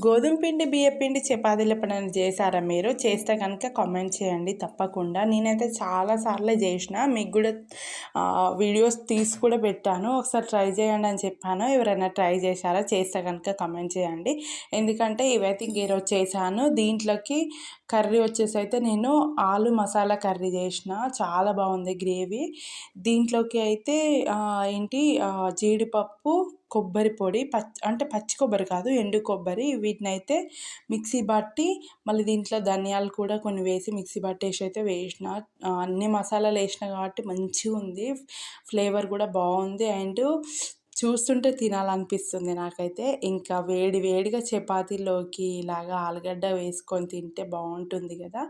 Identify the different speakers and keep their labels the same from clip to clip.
Speaker 1: గోధుమ పిండి, బియ్యం పిండి చపాతీలు ఎప్పుడైనా చేశారా మీరు? చేస్తే గనుక కామెంట్ చేయండి తప్పకుండా. నేనైతే చాలా సార్లే చేసినా. మీకు గూడా వీడియోస్ తీసి కూడా పెట్టాను. ఒకసారి ట్రై చేయండి అని చెప్పాను. ఎవరైనా ట్రై చేశారా? చేస్తే గనుక కామెంట్ చేయండి. ఎందుకంటే ఇవైతే ఇంక ఈరోజు చేశాను. దీంట్లోకి కర్రీ వచ్చేసి అయితే నేను ఆలు మసాలా కర్రీ చేసిన. చాలా బాగుంది గ్రేవీ. దీంట్లోకి అయితే జీడిపప్పు, కొబ్బరి పొడి అంటే పచ్చి కొబ్బరి కాదు, ఎండు కొబ్బరి, వీటినైతే మిక్సీ పట్టి మళ్ళీ దీంట్లో ధనియాలు కూడా కొన్ని వేసి మిక్సీ పట్టేసి అయితే వేసిన. అన్ని మసాలాలు వేసిన కాబట్టి మంచిగా ఉంది. ఫ్లేవర్ కూడా బాగుంది. అండ్ చూస్తుంటే తినాలనిపిస్తుంది నాకైతే. ఇంకా వేడి వేడిగా చపాతీలోకి ఇలాగా ఆలుగడ్డ వేసుకొని తింటే బాగుంటుంది కదా.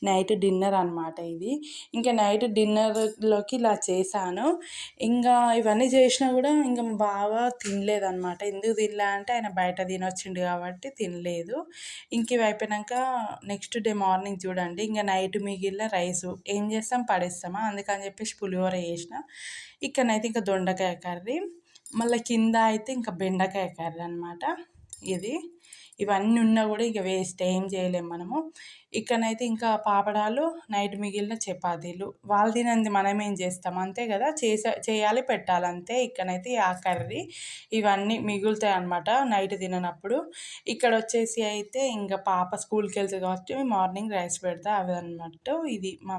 Speaker 1: నైట్ డిన్నర్ అనమాట ఇది. ఇంకా నైట్ డిన్నర్లోకి ఇలా చేశాను. ఇంకా ఇవన్నీ చేసినా కూడా ఇంకా మా బావ తినలేదనమాట. ఎందుకు తినలే అంటే ఆయన బయట తినొచ్చిండు కాబట్టి తినలేదు. ఇంక ఇవి అయిపోయినాక నెక్స్ట్ డే మార్నింగ్ చూడండి, ఇంకా నైట్ మిగిలిన రైసు ఏం చేస్తాం, పడేస్తామా, అందుకని చెప్పేసి పులిహోర చేసిన. ఇక్కడనైతే ఇంకా దొండకాయ కర్రీ, మళ్ళీ కింద అయితే ఇంకా బెండకాయ కర్రీ అనమాట ఇది. ఇవన్నీ ఉన్నా కూడా ఇక వేస్ట్, ఏం చేయలేము మనము. ఇక్కడనైతే ఇంకా పాపడాలు, నైట్ మిగిలిన చపాతీలు. వాళ్ళు తినంది మనం ఏం చేస్తాం, అంతే కదా, చేయాలి పెట్టాలి అంతే. ఇక్కడనైతే ఆ కర్రీ ఇవన్నీ మిగులుతాయి అనమాట నైట్ తిననప్పుడు. ఇక్కడ వచ్చేసి అయితే ఇంకా పాప స్కూల్కి వెళ్తుంది కాబట్టి మార్నింగ్ రైస్ పెడతా అవి అనమాట. ఇది మా